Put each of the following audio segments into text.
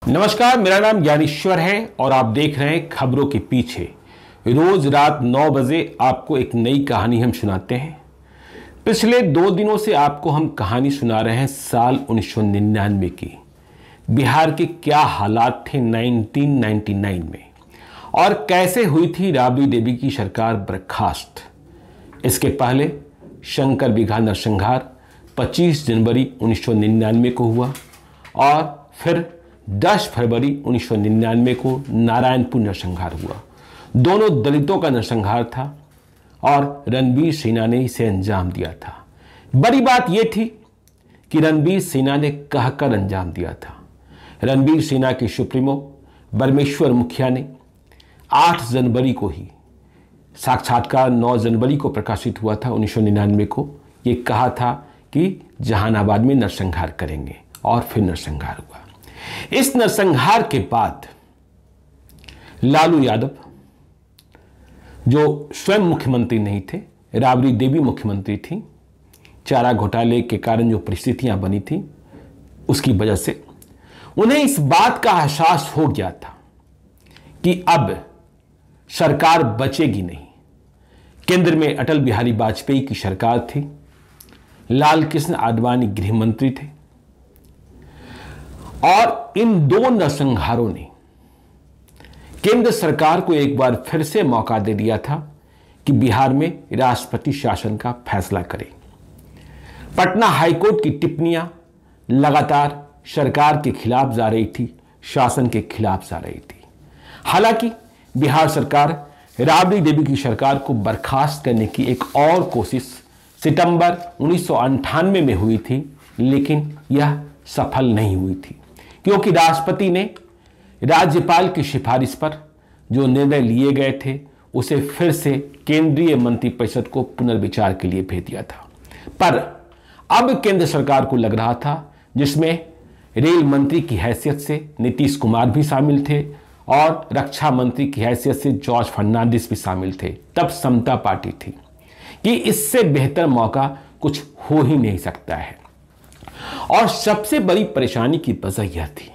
नमस्कार, मेरा नाम ज्ञानेश्वर है और आप देख रहे हैं खबरों के पीछे। रोज रात 9 बजे आपको एक नई कहानी हम सुनाते हैं। पिछले 2 दिनों से आपको हम कहानी सुना रहे हैं साल 1999 की। बिहार के क्या हालात थे 1999 में और कैसे हुई थी राबड़ी देवी की सरकार बर्खास्त। इसके पहले शंकर बिगहा नरसंहार 25 जनवरी 1999 को हुआ और फिर 10 फरवरी 1999 को नारायणपुर नरसंहार हुआ। दोनों दलितों का नरसंहार था और रणबीर सिन्हा ने इसे अंजाम दिया था। बड़ी बात यह थी कि रणबीर सिन्हा ने कहकर अंजाम दिया था। रणबीर सिन्हा के सुप्रीमो परमेश्वर मुखिया ने 8 जनवरी को ही, साक्षात्कार 9 जनवरी को प्रकाशित हुआ था 1999 को, ये कहा था कि जहानाबाद में नरसंहार करेंगे और फिर नरसंहार हुआ। इस नरसंहार के बाद लालू यादव, जो स्वयं मुख्यमंत्री नहीं थे, राबड़ी देवी मुख्यमंत्री थी, चारा घोटाले के कारण जो परिस्थितियां बनी थी उसकी वजह से उन्हें इस बात का एहसास हो गया था कि अब सरकार बचेगी नहीं। केंद्र में अटल बिहारी वाजपेयी की सरकार थी, लाल कृष्ण आडवाणी गृह मंत्री थे और इन 2 नरसंहारों ने केंद्र सरकार को एक बार फिर से मौका दे दिया था कि बिहार में राष्ट्रपति शासन का फैसला करे। पटना हाईकोर्ट की टिप्पणियां लगातार सरकार के खिलाफ जा रही थी, शासन के खिलाफ जा रही थी। हालांकि बिहार सरकार राबड़ी देवी की सरकार को बर्खास्त करने की एक और कोशिश सितंबर 1998 में हुई थी, लेकिन यह सफल नहीं हुई थी क्योंकि राष्ट्रपति ने राज्यपाल की सिफारिश पर जो निर्णय लिए गए थे उसे फिर से केंद्रीय मंत्रिपरिषद को पुनर्विचार के लिए भेज दिया था। पर अब केंद्र सरकार को लग रहा था, जिसमें रेल मंत्री की हैसियत से नीतीश कुमार भी शामिल थे और रक्षा मंत्री की हैसियत से जॉर्ज फर्नांडिस भी शामिल थे, तब समता पार्टी थी, कि इससे बेहतर मौका कुछ हो ही नहीं सकता है। और सबसे बड़ी परेशानी की वजह यह थी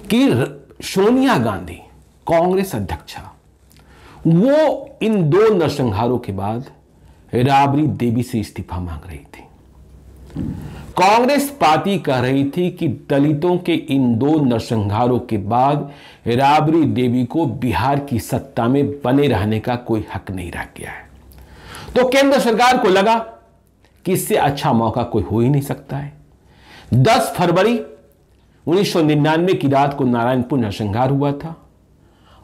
कि सोनिया गांधी, कांग्रेस अध्यक्षा, वो इन 2 नरसंहारों के बाद राबड़ी देवी से इस्तीफा मांग रही थी। कांग्रेस पार्टी कह रही थी कि दलितों के इन 2 नरसंहारों के बाद राबड़ी देवी को बिहार की सत्ता में बने रहने का कोई हक नहीं रह गया है। तो केंद्र सरकार को लगा कि इससे अच्छा मौका कोई हो ही नहीं सकता है। 10 फरवरी 1999 की रात को नारायणपुर नरसंहार हुआ था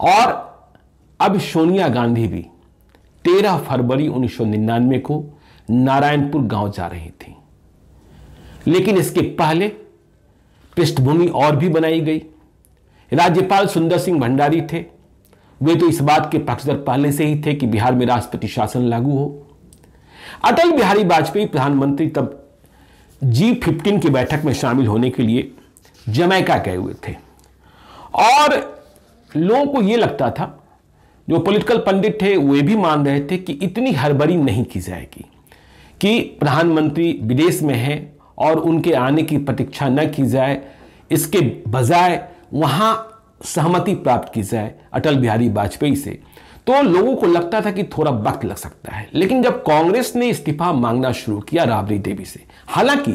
और अब सोनिया गांधी भी 13 फरवरी 1999 को नारायणपुर गांव जा रही थी। लेकिन इसके पहले पृष्ठभूमि और भी बनाई गई। राज्यपाल सुंदर सिंह भंडारी थे, वे तो इस बात के पक्षधर पहले से ही थे कि बिहार में राष्ट्रपति शासन लागू हो। अटल बिहारी वाजपेयी प्रधानमंत्री तब G15 की बैठक में शामिल होने के लिए जमैका गए हुए थे और लोगों को यह लगता था, जो पॉलिटिकल पंडित थे वे भी मान रहे थे कि इतनी हड़बड़ी नहीं की जाएगी कि प्रधानमंत्री विदेश में हैं और उनके आने की प्रतीक्षा न की जाए, इसके बजाय वहां सहमति प्राप्त की जाए अटल बिहारी वाजपेयी से। तो लोगों को लगता था कि थोड़ा वक्त लग सकता है। लेकिन जब कांग्रेस ने इस्तीफा मांगना शुरू किया राबड़ी देवी से, हालांकि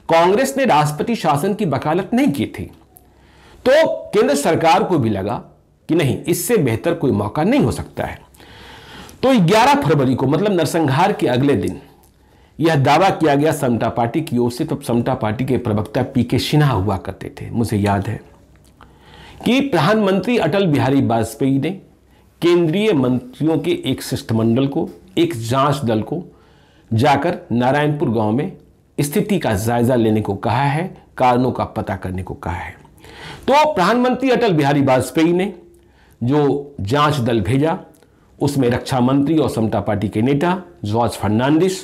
कांग्रेस ने राष्ट्रपति शासन की वकालत नहीं की थी, तो केंद्र सरकार को भी लगा कि नहीं, इससे बेहतर कोई मौका नहीं हो सकता है। तो 11 फरवरी को, मतलब नरसंहार के अगले दिन, यह दावा किया गया समता पार्टी की ओर से, तो समता पार्टी के प्रवक्ता पीके सिन्हा हुआ करते थे, मुझे याद है, कि प्रधानमंत्री अटल बिहारी वाजपेयी ने केंद्रीय मंत्रियों के एक शिष्टमंडल को, एक जांच दल को जाकर नारायणपुर गांव में स्थिति का जायजा लेने को कहा है, कारणों का पता करने को कहा है। तो प्रधानमंत्री अटल बिहारी वाजपेयी ने जो जांच दल भेजा, उसमें रक्षा मंत्री और समता पार्टी के नेता जॉर्ज फर्नांडिस,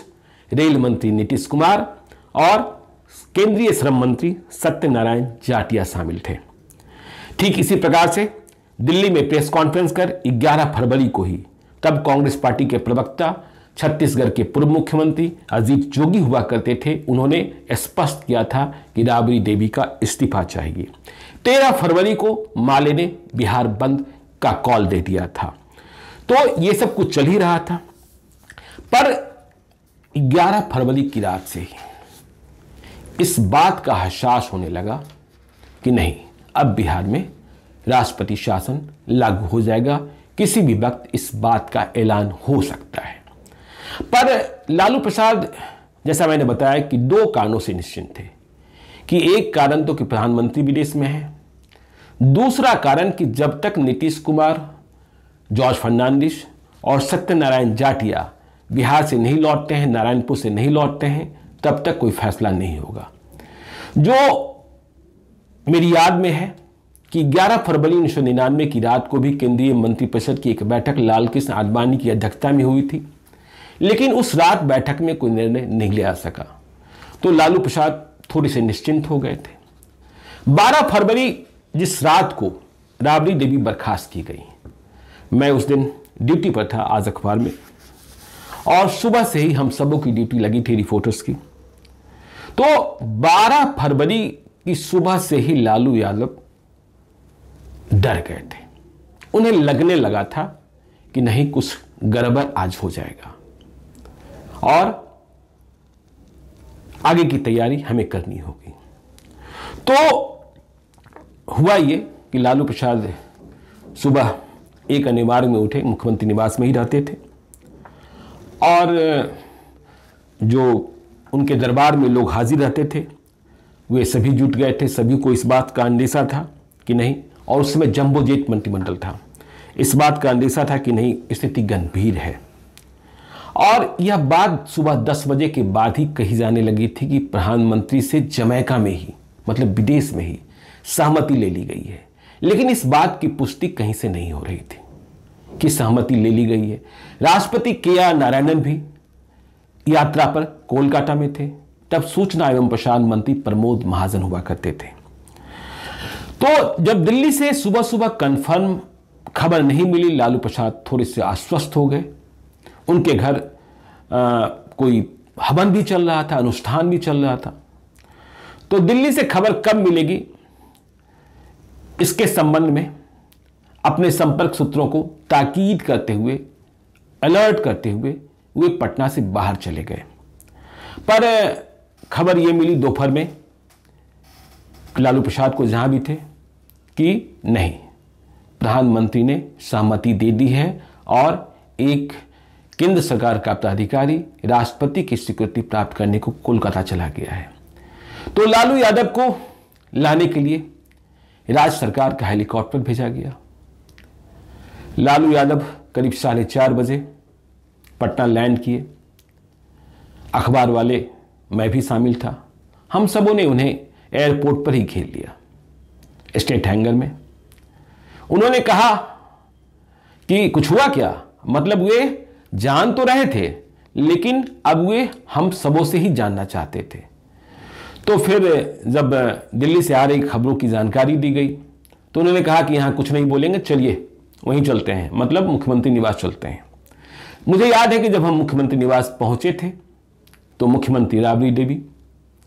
रेल मंत्री नीतीश कुमार और केंद्रीय श्रम मंत्री सत्यनारायण जाटिया शामिल थे। ठीक इसी प्रकार से दिल्ली में प्रेस कॉन्फ्रेंस कर 11 फरवरी को ही तब कांग्रेस पार्टी के प्रवक्ता, छत्तीसगढ़ के पूर्व मुख्यमंत्री अजीत जोगी हुआ करते थे, उन्होंने स्पष्ट किया था कि राबड़ी देवी का इस्तीफा चाहिए। 13 फरवरी को माले ने बिहार बंद का कॉल दे दिया था। तो ये सब कुछ चल ही रहा था, पर 11 फरवरी की रात से ही इस बात का एहसास होने लगा कि नहीं, अब बिहार में राष्ट्रपति शासन लागू हो जाएगा, किसी भी वक्त इस बात का ऐलान हो सकता है। पर लालू प्रसाद, जैसा मैंने बताया, कि 2 कारणों से निश्चिंत थे कि एक कारण तो कि प्रधानमंत्री विदेश में है, दूसरा कारण कि जब तक नीतीश कुमार, जॉर्ज फर्नांडिस और सत्यनारायण जाटिया बिहार से नहीं लौटते हैं, नारायणपुर से नहीं लौटते हैं, तब तक कोई फैसला नहीं होगा। जो मेरी याद में है कि 11 फरवरी 1999 की रात को भी केंद्रीय मंत्रिपरिषद की एक बैठक लालकृष्ण आडवाणी की अध्यक्षता में हुई थी, लेकिन उस रात बैठक में कोई निर्णय नहीं लिया सका। तो लालू प्रसाद थोड़े से निश्चिंत हो गए थे। 12 फरवरी जिस रात को राबड़ी देवी बर्खास्त की गई, मैं उस दिन ड्यूटी पर था आज अखबार में, और सुबह से ही हम सबों की ड्यूटी लगी थी रिपोर्टर्स की। तो 12 फरवरी की सुबह से ही लालू यादव डर गए थे। उन्हें लगने लगा था कि नहीं, कुछ गड़बड़ आज हो जाएगा और आगे की तैयारी हमें करनी होगी। तो हुआ ये कि लालू प्रसाद सुबह एक अनिवार्य में उठे, मुख्यमंत्री निवास में ही रहते थे, और जो उनके दरबार में लोग हाजिर रहते थे वे सभी जुट गए थे। सभी को इस बात का अंदेशा था कि नहीं, और उस समय जंबो जेट मंत्रिमंडल था, इस बात का अंदेशा था कि नहीं, स्थिति गंभीर है। और यह बात सुबह 10 बजे के बाद ही कही जाने लगी थी कि प्रधानमंत्री से जमैका में ही, मतलब विदेश में ही, सहमति ले ली गई है। लेकिन इस बात की पुष्टि कहीं से नहीं हो रही थी कि सहमति ले ली गई है। राष्ट्रपति के.आर. नारायणन भी यात्रा पर कोलकाता में थे, तब सूचना एवं प्रसारण मंत्री प्रमोद महाजन हुआ करते थे। तो जब दिल्ली से सुबह सुबह कंफर्म खबर नहीं मिली, लालू प्रसाद थोड़े से आश्वस्त हो गए। उनके घर कोई हवन भी चल रहा था, अनुष्ठान भी चल रहा था। तो दिल्ली से खबर कब मिलेगी, इसके संबंध में अपने संपर्क सूत्रों को ताकीद करते हुए, अलर्ट करते हुए वे पटना से बाहर चले गए। पर खबर यह मिली दोपहर में लालू प्रसाद को, जहां भी थे, कि नहीं, प्रधानमंत्री ने सहमति दे दी है और एक केंद्र सरकार का पदाधिकारी राष्ट्रपति की स्वीकृति प्राप्त करने को कोलकाता चला गया है। तो लालू यादव को लाने के लिए राज्य सरकार का हेलीकॉप्टर भेजा गया। लालू यादव करीब 4:30 बजे पटना लैंड किए। अखबार वाले, मैं भी शामिल था, हम सबों ने उन्हें एयरपोर्ट पर ही घेर लिया, स्टेट हैंगर में। उन्होंने कहा कि कुछ हुआ क्या, मतलब वे जान तो रहे थे, लेकिन अब वे हम सबों से ही जानना चाहते थे। तो फिर जब दिल्ली से आ रही खबरों की जानकारी दी गई तो उन्होंने कहा कि यहाँ कुछ नहीं बोलेंगे, चलिए वहीं चलते हैं, मतलब मुख्यमंत्री निवास चलते हैं। मुझे याद है कि जब हम मुख्यमंत्री निवास पहुंचे थे तो मुख्यमंत्री राबड़ी देवी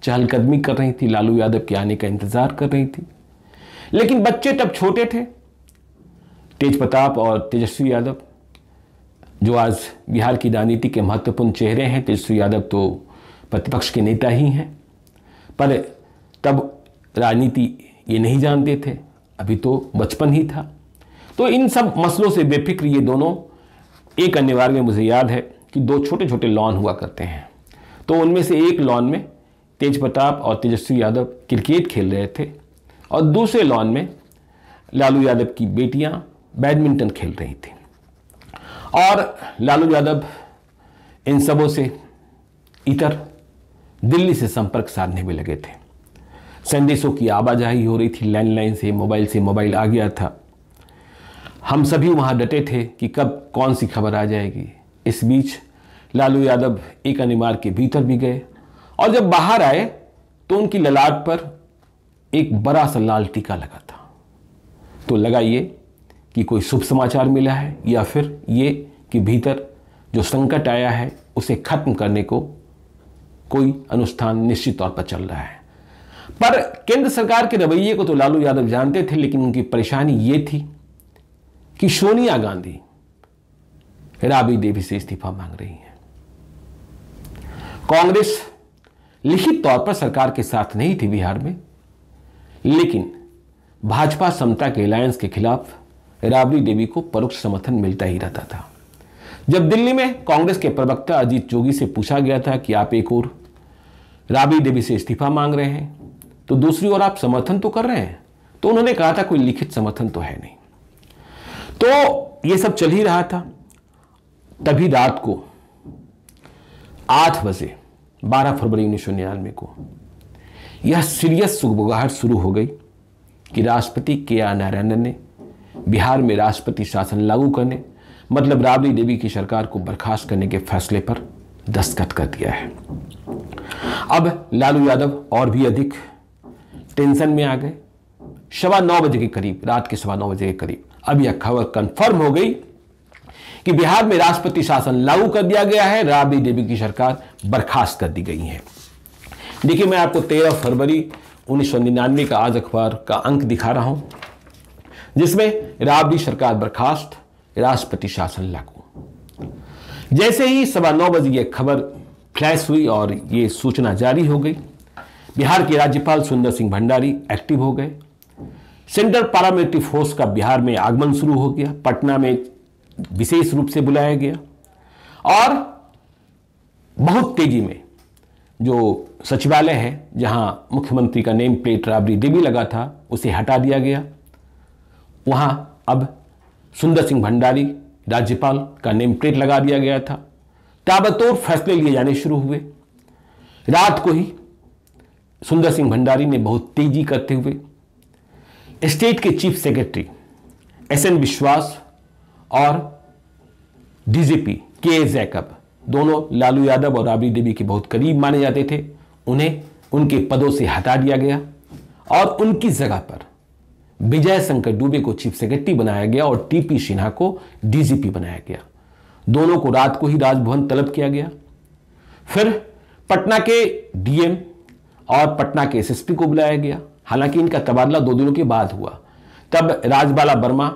चहलकदमी कर रही थी, लालू यादव के आने का इंतजार कर रही थी। लेकिन बच्चे तब छोटे थे, तेज प्रताप और तेजस्वी यादव, जो आज बिहार की राजनीति के महत्वपूर्ण चेहरे हैं। तेजस्वी यादव तो प्रतिपक्ष के नेता ही हैं, पर तब राजनीति ये नहीं जानते थे, अभी तो बचपन ही था। तो इन सब मसलों से बेफिक्र ये दोनों, एक अनिवार्य में मुझे याद है कि 2 छोटे छोटे लॉन हुआ करते हैं, तो उनमें से एक लॉन में तेज प्रताप और तेजस्वी यादव क्रिकेट खेल रहे थे और दूसरे लॉन में लालू यादव की बेटियां बैडमिंटन खेल रही थी। और लालू यादव इन सबों से इतर दिल्ली से संपर्क साधने में लगे थे। संदेशों की आवाजाही हो रही थी, लैंडलाइन से मोबाइल आ गया था। हम सभी वहां डटे थे कि कब कौन सी खबर आ जाएगी। इस बीच लालू यादव एक अनिवार्य के भीतर भी गए और जब बाहर आए तो उनकी ललाट पर एक बड़ा सा लाल टीका लगा था। तो लगा ये कि कोई शुभ समाचार मिला है या फिर ये कि भीतर जो संकट आया है उसे खत्म करने को कोई अनुष्ठान निश्चित तौर पर चल रहा है। पर केंद्र सरकार के रवैये को तो लालू यादव जानते थे, लेकिन उनकी परेशानी यह थी कि सोनिया गांधी राबड़ी देवी से इस्तीफा मांग रही हैं। कांग्रेस लिखित तौर पर सरकार के साथ नहीं थी बिहार में, लेकिन भाजपा समता के अलायंस के खिलाफ राबड़ी देवी को परोक्ष समर्थन मिलता ही रहता था। जब दिल्ली में कांग्रेस के प्रवक्ता अजीत जोगी से पूछा गया था कि आप एक ओर राबड़ी देवी से इस्तीफा मांग रहे हैं तो दूसरी ओर आप समर्थन तो कर रहे हैं, तो उन्होंने कहा था कोई लिखित समर्थन तो है नहीं। तो यह सब चल ही रहा था। तभी रात को 8 बजे 12 फरवरी 1999 को यह सीरियस सुगबुगाहट शुरू हो गई कि राष्ट्रपति के.आर. नारायणन ने बिहार में राष्ट्रपति शासन लागू करने, मतलब राबड़ी देवी की सरकार को बर्खास्त करने के फैसले पर दस्तखत कर दिया है। अब लालू यादव और भी अधिक टेंशन में आ गए। 9:15 बजे के करीब, रात के 9:15 बजे के करीब अब यह खबर कंफर्म हो गई कि बिहार में राष्ट्रपति शासन लागू कर दिया गया है, राबड़ी देवी की सरकार बर्खास्त कर दी गई है। देखिए, मैं आपको 13 फरवरी 1999 का आज अखबार का अंक दिखा रहा हूं, जिसमें राबड़ी सरकार बर्खास्त, राष्ट्रपति शासन लागू। जैसे ही 9:15 बजे यह खबर फ्लैश हुई और यह सूचना जारी हो गई, बिहार के राज्यपाल सुंदर सिंह भंडारी एक्टिव हो गए। सेंट्रल पैरामिलिट्री फोर्स का बिहार में आगमन शुरू हो गया। पटना में विशेष रूप से बुलाया गया और बहुत तेजी में जो सचिवालय है, जहां मुख्यमंत्री का नेम प्लेट राबड़ी देवी लगा था, उसे हटा दिया गया। वहां अब सुंदर सिंह भंडारी राज्यपाल का नेम प्लेट लगा दिया गया था। ताबड़तोड़ फैसले लिए जाने शुरू हुए। रात को ही सुंदर सिंह भंडारी ने बहुत तेजी करते हुए स्टेट के चीफ सेक्रेटरी एस.एन. विश्वास और डीजीपी के जैकब, दोनों लालू यादव और राबड़ी देवी के बहुत करीब माने जाते थे, उन्हें उनके पदों से हटा दिया गया और उनकी जगह पर विजय शंकर दुबे को चीफ सेक्रेटरी बनाया गया और टीपी सिन्हा को डीजीपी बनाया गया। दोनों को रात को ही राजभवन तलब किया गया। फिर पटना के डीएम और पटना के एसएसपी को बुलाया गया। हालांकि इनका तबादला 2 दिनों के बाद हुआ। तब राजबाला वर्मा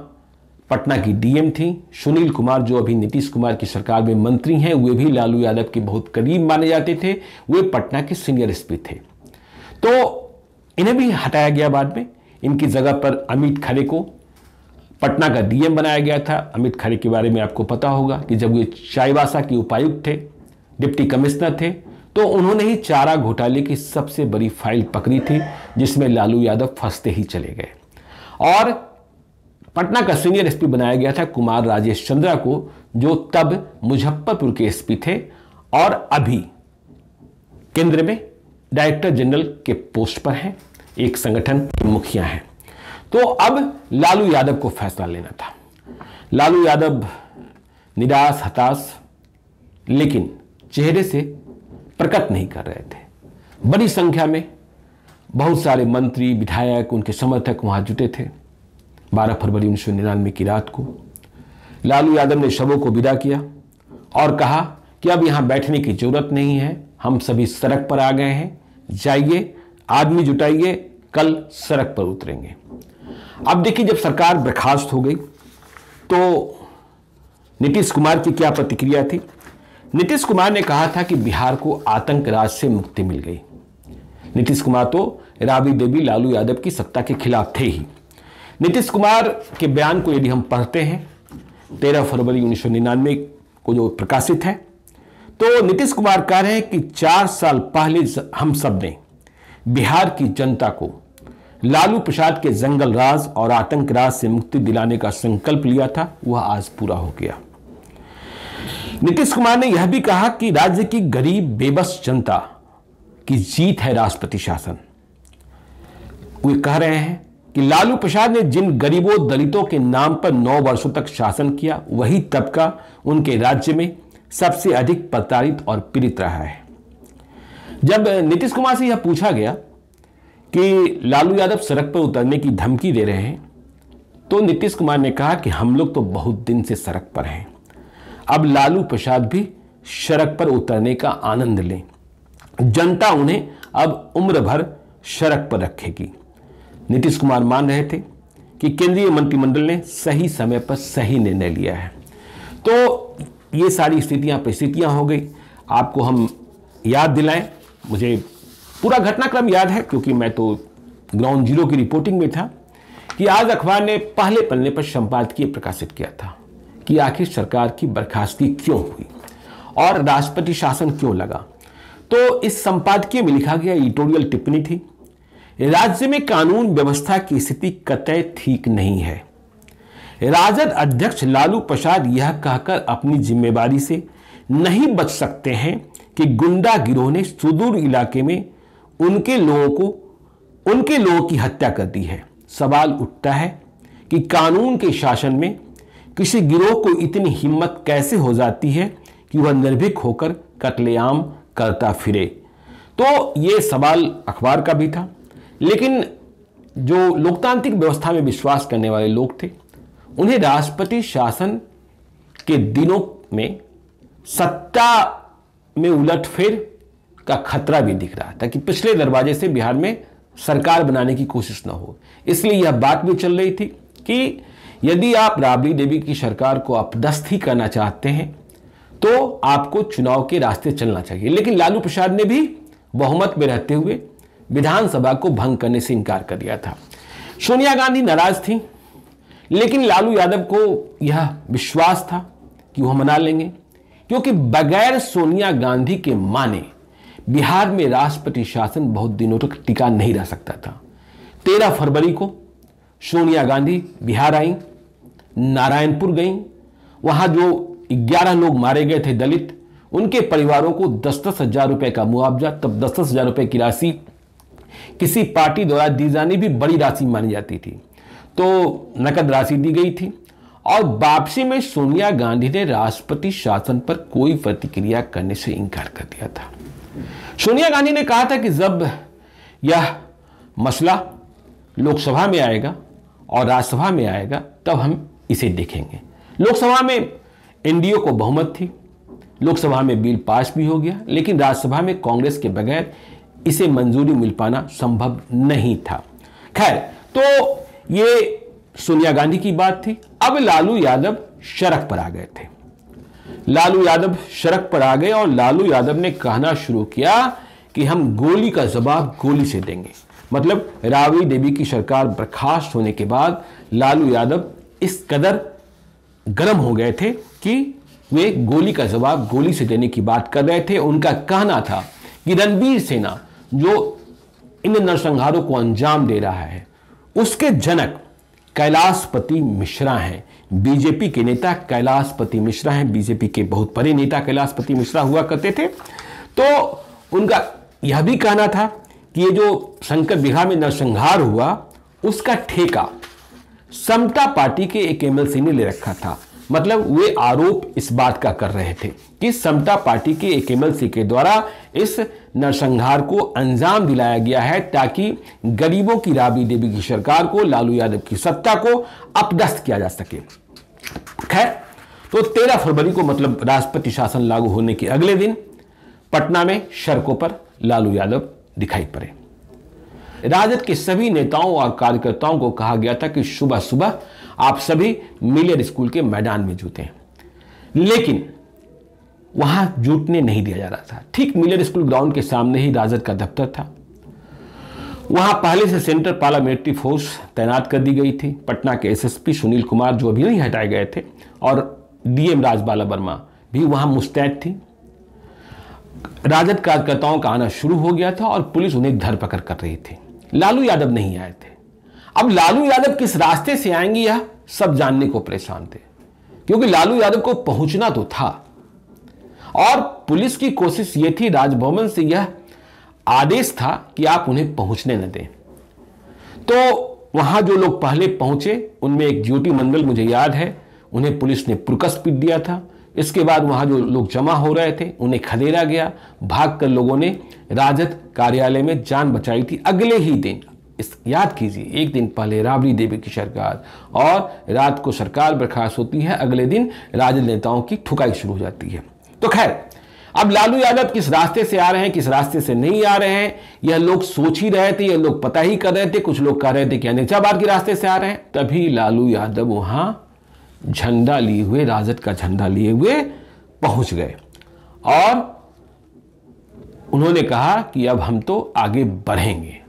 पटना की डीएम थी। सुनील कुमार, जो अभी नीतीश कुमार की सरकार में मंत्री हैं, वे भी लालू यादव के बहुत करीब माने जाते थे, वे पटना के सीनियर एसपी थे। तो इन्हें भी हटाया गया बाद में। इनकी जगह पर अमित खरे को पटना का डीएम बनाया गया था। अमित खरे के बारे में आपको पता होगा कि जब वे चाईबासा के उपायुक्त थे, डिप्टी कमिश्नर थे, तो उन्होंने ही चारा घोटाले की सबसे बड़ी फाइल पकड़ी थी, जिसमें लालू यादव फंसते ही चले गए। और पटना का सीनियर एसपी बनाया गया था कुमार राजेश चंद्रा को, जो तब मुजफ्फरपुर के एसपी थे और अभी केंद्र में डायरेक्टर जनरल के पोस्ट पर हैं, एक संगठन के मुखिया हैं। तो अब लालू यादव को फैसला लेना था। लालू यादव निराश, हताश, लेकिन चेहरे से प्रकट नहीं कर रहे थे। बड़ी संख्या में बहुत सारे मंत्री, विधायक, उनके समर्थक वहां जुटे थे। 12 फरवरी 1999 की रात को लालू यादव ने शवों को विदा किया और कहा कि अब यहां बैठने की जरूरत नहीं है, हम सभी सड़क पर आ गए हैं, जाइए, आदमी जुटाइए, कल सड़क पर उतरेंगे। अब देखिए, जब सरकार बर्खास्त हो गई तो नीतीश कुमार की क्या प्रतिक्रिया थी। नीतीश कुमार ने कहा था कि बिहार को आतंक राज से मुक्ति मिल गई। नीतीश कुमार तो राबड़ी देवी, लालू यादव की सत्ता के खिलाफ थे ही। नीतीश कुमार के बयान को यदि हम पढ़ते हैं 13 फरवरी 1999 को जो प्रकाशित है, तो नीतीश कुमार कह रहे हैं कि 4 साल पहले हम सब ने बिहार की जनता को लालू प्रसाद के जंगल राज और आतंक राज से मुक्ति दिलाने का संकल्प लिया था, वह आज पूरा हो गया। नीतीश कुमार ने यह भी कहा कि राज्य की गरीब बेबस जनता की जीत है राष्ट्रपति शासन। वे कह रहे हैं कि लालू प्रसाद ने जिन गरीबों दलितों के नाम पर 9 वर्षों तक शासन किया, वही तबका उनके राज्य में सबसे अधिक प्रताड़ित और पीड़ित रहा है। जब नीतीश कुमार से यह पूछा गया कि लालू यादव सड़क पर उतरने की धमकी दे रहे हैं, तो नीतीश कुमार ने कहा कि हम लोग तो बहुत दिन से सड़क पर हैं, अब लालू प्रसाद भी सड़क पर उतरने का आनंद लें। जनता उन्हें अब उम्र भर सड़क पर रखेगी। नीतीश कुमार मान रहे थे कि केंद्रीय मंत्रिमंडल ने सही समय पर सही निर्णय लिया है। तो ये सारी परिस्थितियां हो गई। आपको हम याद दिलाएं, मुझे पूरा घटनाक्रम याद है क्योंकि मैं तो ग्राउंड जीरो की रिपोर्टिंग में था, कि आज अखबार ने पहले पन्ने पर संपादकीय प्रकाशित किया था कि आखिर सरकार की बर्खास्तगी क्यों हुई और राष्ट्रपति शासन क्यों लगा। तो इस संपादकीय में लिखा गया एडिटोरियल टिप्पणी थी, राज्य में कानून व्यवस्था की स्थिति कतई ठीक नहीं है। राजद अध्यक्ष लालू प्रसाद यह कहकर अपनी जिम्मेदारी से नहीं बच सकते हैं कि गुंडा गिरोह ने सुदूर इलाके में उनके लोगों की हत्या कर दी है। सवाल उठता है कि कानून के शासन में किसी गिरोह को इतनी हिम्मत कैसे हो जाती है कि वह निर्भीक होकर कत्लेआम करता फिरे। तो ये सवाल अखबार का भी था, लेकिन जो लोकतांत्रिक व्यवस्था में विश्वास करने वाले लोग थे, उन्हें राष्ट्रपति शासन के दिनों में सत्ता में उलटफेर का खतरा भी दिख रहा था कि पिछले दरवाजे से बिहार में सरकार बनाने की कोशिश न हो। इसलिए यह बात भी चल रही थी कि यदि आप राबड़ी देवी की सरकार को अपदस्थ ही करना चाहते हैं तो आपको चुनाव के रास्ते चलना चाहिए। लेकिन लालू प्रसाद ने भी बहुमत में रहते हुए विधानसभा को भंग करने से इनकार कर दिया था। सोनिया गांधी नाराज थी, लेकिन लालू यादव को यह विश्वास था कि वह मना लेंगे, क्योंकि बगैर सोनिया गांधी के माने बिहार में राष्ट्रपति शासन बहुत दिनों तक टिका नहीं रह सकता था। 13 फरवरी को सोनिया गांधी बिहार आई, नारायणपुर गईं। वहां जो 11 लोग मारे गए थे दलित, उनके परिवारों को 10-10 हजार रुपए का मुआवजा, तब 10-10 हजार रुपए की राशि किसी पार्टी द्वारा दी जानी भी बड़ी राशि मानी जाती थी, तो नकद राशि दी गई थी। और वापसी में सोनिया गांधी ने राष्ट्रपति शासन पर कोई प्रतिक्रिया करने से इनकार कर दिया था। सोनिया गांधी ने कहा था कि जब यह मसला लोकसभा में आएगा और राज्यसभा में आएगा तब हम इसे देखेंगे। लोकसभा में एनडीए को बहुमत थी, लोकसभा में बिल पास भी हो गया, लेकिन राज्यसभा में कांग्रेस के बगैर इसे मंजूरी मिल पाना संभव नहीं था। खैर, तो ये सोनिया गांधी की बात थी। अब लालू यादव सड़क पर आ गए थे। लालू यादव सड़क पर आ गए और लालू यादव ने कहना शुरू किया कि हम गोली का जवाब गोली से देंगे। मतलब राबड़ी देवी की सरकार बर्खास्त होने के बाद लालू यादव इस कदर गर्म हो गए थे कि वे गोली का जवाब गोली से देने की बात कर रहे थे। उनका कहना था कि रणबीर सेना जो इन नरसंहारों को अंजाम दे रहा है, उसके जनक कैलाशपति मिश्रा हैं। बीजेपी के नेता कैलाशपति मिश्रा हैं, बीजेपी के बहुत बड़े नेता कैलाशपति मिश्रा हुआ करते थे। तो उनका यह भी कहना था कि ये जो शंकर बिहार में नरसंहार हुआ, उसका ठेका समता पार्टी के एक एमएलसी ने ले रखा था। मतलब वे आरोप इस बात का कर रहे थे कि समता पार्टी के एक एमएलसी के द्वारा इस नरसंहार को अंजाम दिलाया गया है, ताकि गरीबों की राबड़ी देवी की सरकार को, लालू यादव की सत्ता को अपदस्थ किया जा सके। खैर, तो 13 फरवरी को, मतलब राष्ट्रपति शासन लागू होने के अगले दिन, पटना में सड़कों पर लालू यादव दिखाई पड़े। राजद के सभी नेताओं और कार्यकर्ताओं को कहा गया था कि सुबह सुबह आप सभी मिलियर स्कूल के मैदान में जुटें, लेकिन वहां जुटने नहीं दिया जा रहा था। ठीक मिलियर स्कूल ग्राउंड के सामने ही राजद का दफ्तर था। वहां पहले से सेंट्रल पार्लियामेंट्री फोर्स तैनात कर दी गई थी। पटना के एसएसपी सुनील कुमार, जो अभी नहीं हटाए गए थे, और डीएम राजबाला वर्मा भी वहां मुस्तैद थी। राजद कार्यकर्ताओं का आना शुरू हो गया था और पुलिस उन्हें धरपकड़ कर रही थी। लालू यादव नहीं आए थे। अब लालू यादव किस रास्ते से आएंगे यह सब जानने को परेशान थे, क्योंकि लालू यादव को पहुंचना तो था और पुलिस की कोशिश यह थी, राजभवन से यह आदेश था कि आप उन्हें पहुंचने न दें। तो वहां जो लोग पहले पहुंचे उनमें एक ज्योति मंडल, मुझे याद है, उन्हें पुलिस ने पुरकस पीट दिया था। इसके बाद वहां जो लोग जमा हो रहे थे उन्हें खदेड़ा गया। भागकर लोगों ने राजद कार्यालय में जान बचाई थी। अगले ही दिन, याद कीजिए, एक दिन पहले राबड़ी देवी की सरकार और रात को सरकार बर्खास्त होती है, अगले दिन राजद नेताओं की ठुकाई शुरू हो जाती है। तो खैर, अब लालू यादव किस रास्ते से आ रहे हैं, किस रास्ते से नहीं आ रहे हैं, यह लोग सोच ही रहे थे, यह लोग पता ही कर रहे थे। कुछ लोग कह रहे थे कि अनिचाबाद के रास्ते से आ रहे हैं। तभी लालू यादव वहां झंडा लिए हुए, राजद का झंडा लिए हुए पहुंच गए और उन्होंने कहा कि अब हम तो आगे बढ़ेंगे।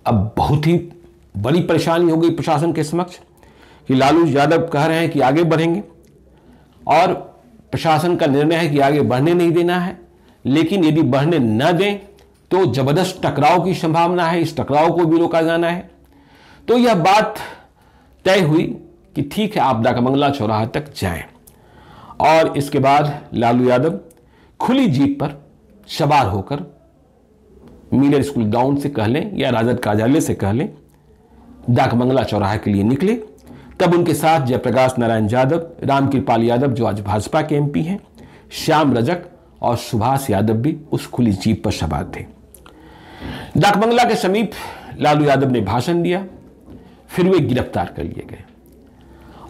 अब बहुत ही बड़ी परेशानी हो गई प्रशासन के समक्ष कि लालू यादव कह रहे हैं कि आगे बढ़ेंगे और प्रशासन का निर्णय है कि आगे बढ़ने नहीं देना है, लेकिन यदि बढ़ने न दें तो जबरदस्त टकराव की संभावना है, इस टकराव को भी रोका जाना है। तो यह बात तय हुई कि ठीक है, आप डाकबंगला चौराहा तक जाएं। और इसके बाद लालू यादव खुली जीप पर सवार होकर मिलर स्कूल ग्राउंड से कह लें या राजद कार्यालय से कह लें, डाकबंगला चौराहा के लिए निकले। तब उनके साथ जयप्रकाश नारायण यादव, रामकृपाल यादव जो आज भाजपा के एमपी हैं, श्याम रजक और सुभाष यादव भी उस खुली जीप पर सवार थे। डाकबंगला के समीप लालू यादव ने भाषण दिया, फिर वे गिरफ्तार कर लिए गए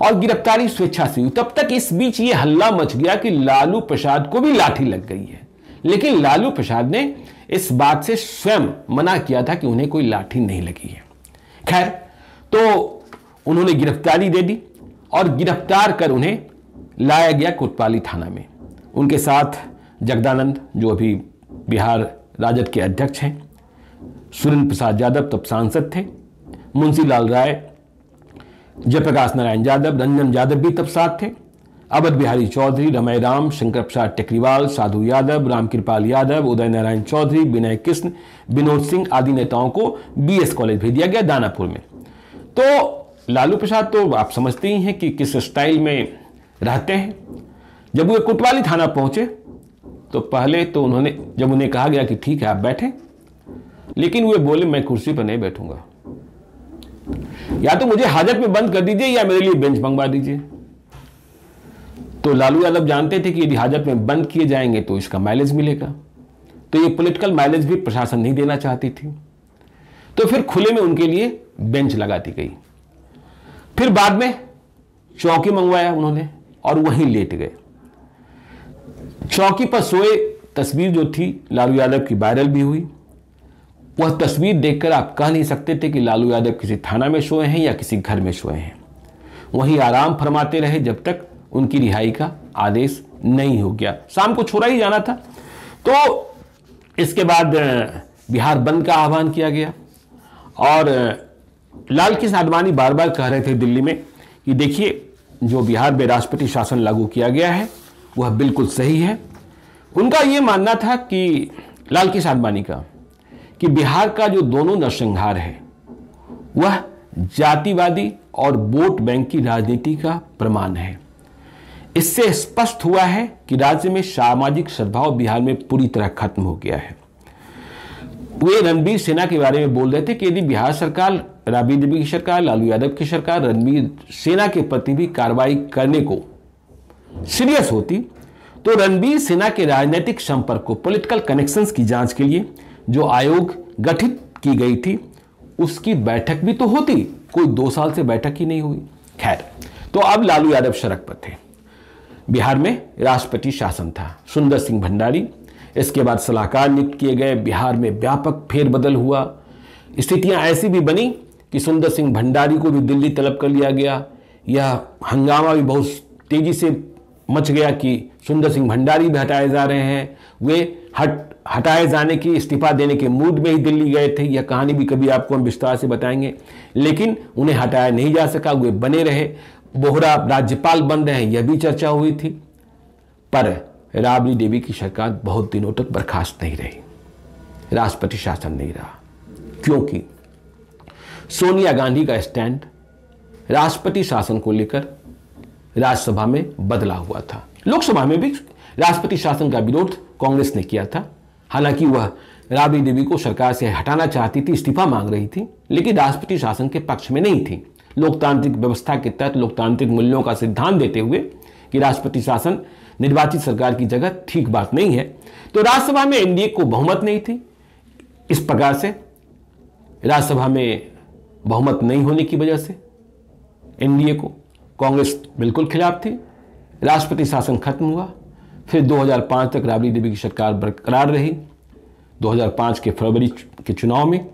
और गिरफ्तारी स्वेच्छा से हुई। तब तक इस बीच ये हल्ला मच गया कि लालू प्रसाद को भी लाठी लग गई है, लेकिन लालू प्रसाद ने इस बात से स्वयं मना किया था कि उन्हें कोई लाठी नहीं लगी है। खैर, तो उन्होंने गिरफ्तारी दे दी और गिरफ्तार कर उन्हें लाया गया कोतवाली थाना में। उनके साथ जगदानंद जो अभी बिहार राजद के अध्यक्ष हैं, सुरेंद्र प्रसाद यादव तब सांसद थे, मुंशी लाल राय, जयप्रकाश नारायण यादव, रंजन यादव भी तब साथ थे, अवध बिहारी चौधरी, रमय राम, शंकर प्रसाद टेकरीवाल, साधु यादव, रामकृपाल यादव, उदय नारायण चौधरी, विनय कृष्ण, विनोद सिंह आदि नेताओं को बीएस कॉलेज भेज दिया गया दानापुर में। तो लालू प्रसाद तो आप समझते ही हैं कि किस स्टाइल में रहते हैं। जब वो कोतवाली थाना पहुंचे तो पहले तो उन्होंने, जब उन्हें कहा गया कि ठीक है आप बैठें, लेकिन वे बोले मैं कुर्सी पर नहीं बैठूंगा, या तो मुझे हाजत में बंद कर दीजिए या मेरे लिए बेंच मंगवा दीजिए। तो लालू यादव जानते थे कि यदि हाजत में बंद किए जाएंगे तो इसका माइलेज मिलेगा, तो ये पॉलिटिकल माइलेज भी प्रशासन नहीं देना चाहती थी। तो फिर खुले में उनके लिए बेंच लगा दी गई। फिर बाद में चौकी मंगवाया उन्होंने और वहीं लेट गए। चौकी पर सोए तस्वीर जो थी लालू यादव की वायरल भी हुई। वह तस्वीर देखकर आप कह नहीं सकते थे कि लालू यादव किसी थाना में सोए हैं या किसी घर में सोए हैं। वहीं आराम फरमाते रहे जब तक उनकी रिहाई का आदेश नहीं हो गया। शाम को छोड़ा ही जाना था। तो इसके बाद बिहार बंद का आह्वान किया गया और लाल कृष्ण आडवाणी बार बार कह रहे थे दिल्ली में कि देखिए, जो बिहार में राष्ट्रपति शासन लागू किया गया है वह बिल्कुल सही है। उनका यह मानना था कि लाल कृष्ण आडवाणी का कि बिहार का जो दोनों नरसंहार है वह जातिवादी और वोट बैंक की राजनीति का प्रमाण है। इससे स्पष्ट हुआ है कि राज्य में सामाजिक सद्भाव बिहार में पूरी तरह खत्म हो गया है। वे रणबीर सेना के बारे में बोल रहे थे कि यदि बिहार सरकार, राबड़ी देवी की सरकार, लालू यादव की सरकार रणबीर सेना के प्रति भी कार्रवाई करने को सीरियस होती तो रणबीर सेना के राजनीतिक संपर्क को, पॉलिटिकल कनेक्शंस की जांच के लिए जो आयोग गठित की गई थी उसकी बैठक भी तो होती। कोई 2 साल से बैठक ही नहीं हुई। खैर, तो अब लालू यादव सड़क पर थे। बिहार में राष्ट्रपति शासन था, सुंदर सिंह भंडारी इसके बाद सलाहकार नियुक्त किए गए। बिहार में व्यापक फेरबदल हुआ। स्थितियां ऐसी भी बनी कि सुंदर सिंह भंडारी को भी दिल्ली तलब कर लिया गया। यह हंगामा भी बहुत तेजी से मच गया कि सुंदर सिंह भंडारी भी हटाए जा रहे हैं। वे हटाए जाने की, इस्तीफा देने के मूड में ही दिल्ली गए थे। यह कहानी भी कभी आपको हम विस्तार से बताएंगे, लेकिन उन्हें हटाया नहीं जा सका, वे बने रहे। बोहरा राज्यपाल बन रहे हैं, यह भी चर्चा हुई थी। पर राबड़ी देवी की सरकार बहुत दिनों तक बर्खास्त नहीं रही, राष्ट्रपति शासन नहीं रहा, क्योंकि सोनिया गांधी का स्टैंड राष्ट्रपति शासन को लेकर राज्यसभा में बदला हुआ था। लोकसभा में भी राष्ट्रपति शासन का विरोध कांग्रेस ने किया था। हालांकि वह राबड़ी देवी को सरकार से हटाना चाहती थी, इस्तीफा मांग रही थी, लेकिन राष्ट्रपति शासन के पक्ष में नहीं थी। लोकतांत्रिक व्यवस्था के तहत लोकतांत्रिक मूल्यों का सिद्धांत देते हुए कि राष्ट्रपति शासन निर्वाचित सरकार की जगह ठीक बात नहीं है, तो राज्यसभा में एनडीए को बहुमत नहीं थी। इस प्रकार से राज्यसभा में बहुमत नहीं होने की वजह से एनडीए को, कांग्रेस बिल्कुल खिलाफ थी। राष्ट्रपति शासन खत्म हुआ फिर 2005 तक राबड़ी देवी की सरकार बरकरार रही। 2005 के फरवरी के चुनाव में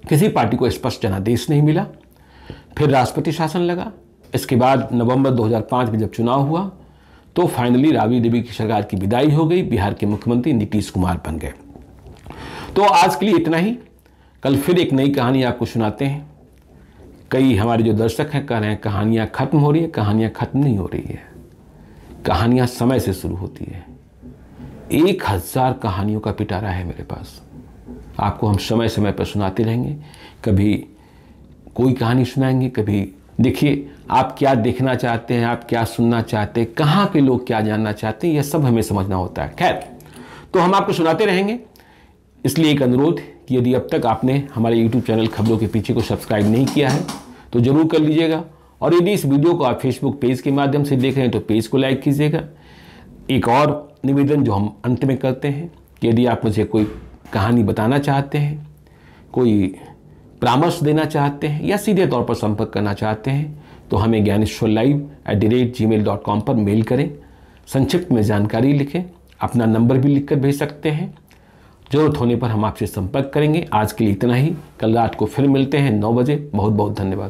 किसी पार्टी को स्पष्ट जनादेश नहीं मिला। फिर राष्ट्रपति शासन लगा। इसके बाद नवंबर 2005 में जब चुनाव हुआ तो फाइनली राबड़ी देवी की सरकार की विदाई हो गई। बिहार के मुख्यमंत्री नीतीश कुमार बन गए। तो आज के लिए इतना ही। कल फिर एक नई कहानी आपको सुनाते हैं। कई हमारे जो दर्शक हैं कह रहे हैं कहानियां खत्म हो रही है। कहानियां खत्म नहीं हो रही है, कहानियां समय से शुरू होती है। 1000 कहानियों का पिटारा है मेरे पास। आपको हम समय समय पर सुनाते रहेंगे। कभी कोई कहानी सुनाएंगे, कभी देखिए आप क्या देखना चाहते हैं, आप क्या सुनना चाहते हैं, कहाँ के लोग क्या जानना चाहते हैं, यह सब हमें समझना होता है। खैर, तो हम आपको सुनाते रहेंगे। इसलिए एक अनुरोध कि यदि अब तक आपने हमारे YouTube चैनल खबरों के पीछे को सब्सक्राइब नहीं किया है तो जरूर कर लीजिएगा। और यदि इस वीडियो को आप फेसबुक पेज के माध्यम से देख रहे हैं तो पेज को लाइक कीजिएगा। एक और निवेदन जो हम अंत में करते हैं कि यदि आप मुझे कोई कहानी बताना चाहते हैं, कोई परामर्श देना चाहते हैं या सीधे तौर पर संपर्क करना चाहते हैं तो हमें gyaneshwarlive@gmail.com पर मेल करें। संक्षिप्त में जानकारी लिखें, अपना नंबर भी लिखकर भेज सकते हैं। जरूरत होने पर हम आपसे संपर्क करेंगे। आज के लिए इतना ही। कल रात को फिर मिलते हैं 9 बजे। बहुत बहुत धन्यवाद।